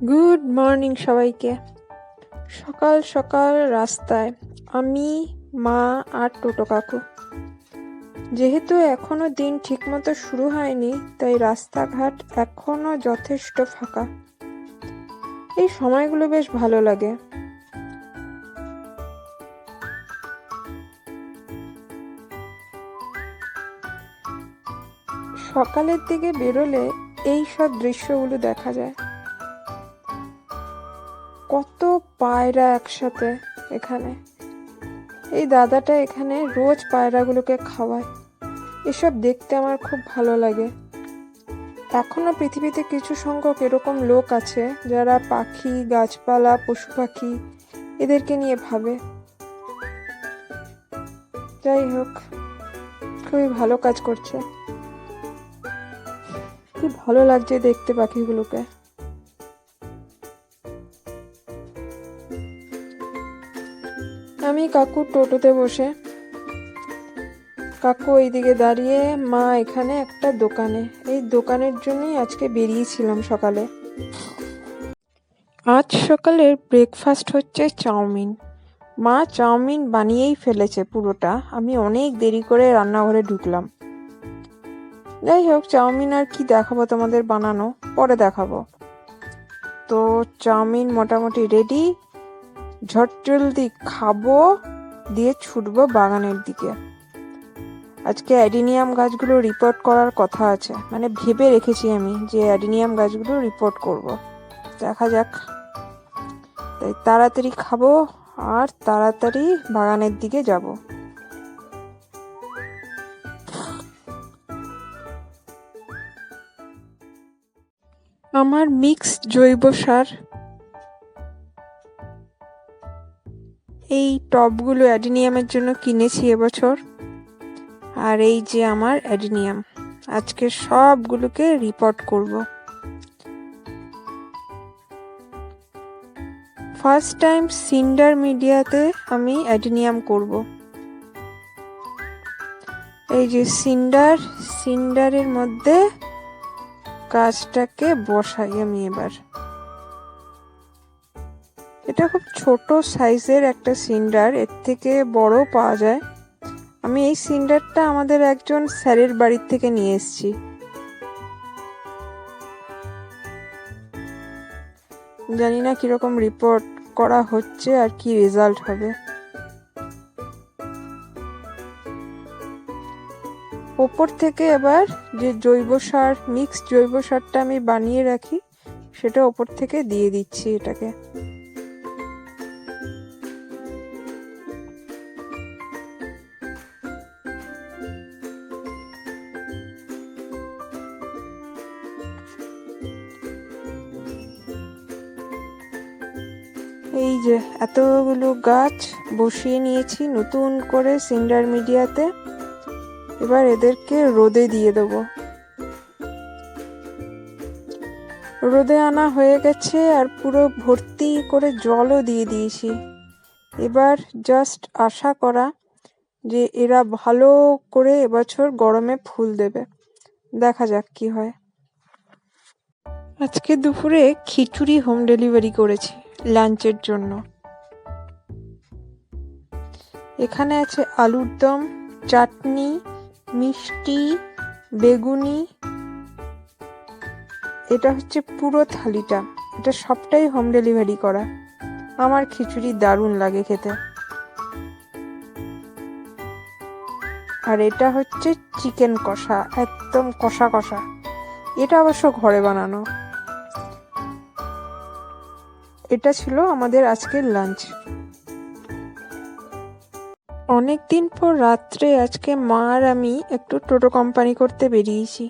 Good morning সবাইকে। সকাল সকাল রাস্তায় আমি, মা আর টোটো কাকু। যেহেতু এখনো দিন ঠিকমতো শুরু হয়নি, তাই রাস্তাঘাট এখনো যথেষ্ট ফাঁকা। এই সময়গুলো বেশ ভালো লাগে। সকালের দিকে বেরোলে এই সব দৃশ্যগুলো দেখা যায়। কত পায়রা একসাথে এখানে। এই দাদাটা এখানে রোজ পায়রাগুলোকে খাওয়ায়। এসব দেখতে আমার খুব ভালো লাগে। এখনো পৃথিবীতে কিছু সংখ্যক এরকম লোক আছে যারা পাখি, গাছপালা, পশু পাখি এদেরকে নিয়ে ভাবে। যাই হোক, খুবই ভালো কাজ করছে। কি ভালো লাগছে দেখতে পাখিগুলোকে। আমি কাকু টোটোতে বসে, কাকু এইদিকে দাঁড়িয়ে, মা এখানে একটা দোকানে। এই দোকানের জন্যই আজকে বেরিয়েছিলাম সকালে। আজ সকালের ব্রেকফাস্ট হচ্ছে চাউমিন। মা চাউমিন বানিয়েই ফেলেছে পুরোটা। আমি অনেক দেরি করে রান্নাঘরে ঢুকলাম। যাই হোক, চাউমিন আর কি দেখাবো তোমাদের বানানো, পরে দেখাবো। তো চাউমিন মোটামুটি রেডি। ঝট জলদি খাবো, দিয়ে ছুটবো বাগানের দিকে। আজকে অ্যাডিনিয়াম গাছগুলো রিপোর্ট করার কথা আছে, মানে ভেবে রেখেছি আমি যে অ্যাডিনিয়াম গাছগুলো রিপোর্ট করব। দেখা যাক। তাই তাড়াতাড়ি খাবো আর তাড়াতাড়ি বাগানের দিকে যাব। আমার মিক্স জৈব সার, এই টবগুলো অ্যাডিনিয়ামের জন্য কিনেছি এবছর। আর এই যে আমার অ্যাডিনিয়াম, আজকে সবগুলোকে রিপোর্ট করব। ফার্স্ট টাইম সিন্ডার মিডিয়াতে আমি অ্যাডিনিয়াম করব। এই যে সিন্ডারের মধ্যে গাছটাকে বসাই আমি এবার। এটা খুব ছোট সাইজের একটা সিন্ডার, এর থেকে বড় পাওয়া যায়। আমি এই সিন্ডারটা আমাদের একজন স্যারের বাড়ির থেকে নিয়ে এসেছি। জানি না কিরকম রিপোর্ট করা হচ্ছে আর কি রেজাল্ট হবে। ওপর থেকে এবার যে জৈব সার, মিক্স জৈব সারটা আমি বানিয়ে রাখি, সেটা ওপর থেকে দিয়ে দিচ্ছি এটাকে। এই যে এতগুলো গাছ বসিয়ে নিয়েছি নতুন করে সিন্ডার মিডিয়াতে। এবার এদেরকে রোদে দিয়ে দেবো। রোদে আনা হয়ে গেছে আর পুরো ভর্তি করে জলও দিয়ে দিয়েছি। এবার জাস্ট আশা করা যে এরা ভালো করে এবছর গরমে ফুল দেবে। দেখা যাক কি হয়। আজকে দুপুরে খিচুড়ি হোম ডেলিভারি করেছি লাঞ্চের জন্য। এখানে আছে আলুর দম, চাটনি, মিষ্টি, বেগুনি। এটা হচ্ছে পুরো থালিটা, এটা সবটাই হোম ডেলিভারি করা। আমার খিচুড়ি দারুণ লাগে খেতে। আর এটা হচ্ছে চিকেন কষা, একদম কষা কষা। এটা অবশ্য ঘরে বানানো। এটা ছিল আমাদের আজকের লাঞ্চ। অনেকদিন পর রাত্রে আজকে মা আর আমি একটু টোটো কোম্পানি করতে বেরিয়েছি।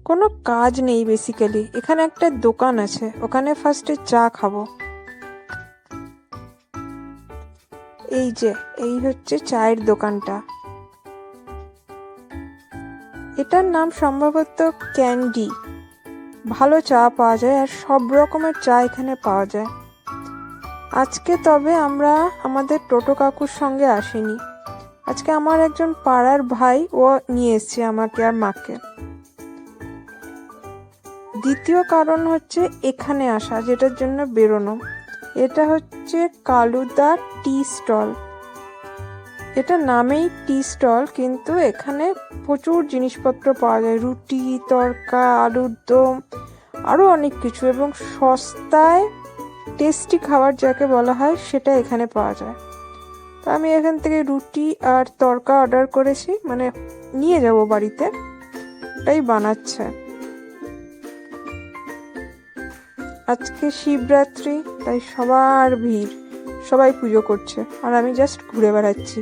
কোনো কাজ নেই বেসিক্যালি। এখানে একটা দোকান আছে, ওখানে ফার্স্টে চা খাবো। এই যে এই হচ্ছে চায়ের দোকানটা। এটার নাম সম্ভবত ক্যান্ডি। ভালো চা পাওয়া যায় আর সব রকমের চা এখানে পাওয়া যায়। আজকে তবে আমরা আমাদের টোটো কাকুর সঙ্গে আসিনি। আজকে আমার একজন পাড়ার ভাই ও নিয়ে এসছে আমাকে আর মাকে। দ্বিতীয় কারণ হচ্ছে এখানে আসা, যেটার জন্য বেরোনো। এটা হচ্ছে কালুদা টি স্টল। এটা নামেই টি স্টল, কিন্তু এখানে প্রচুর জিনিসপত্র পাওয়া যায়, রুটি, তড়কা, আলুর দম, আরও অনেক কিছু, এবং সস্তায় টেস্টি খাবার যাকে বলা হয় সেটা এখানে পাওয়া যায়। তো আমি এখান থেকে রুটি আর তড়কা অর্ডার করেছি, মানে নিয়ে যাব বাড়িতে, ওটাই বানাচ্ছে। আজকে শিবরাত্রি, তাই সবার ভিড়, সবাই পুজো করছে আর আমি জাস্ট ঘুরে বেড়াচ্ছি।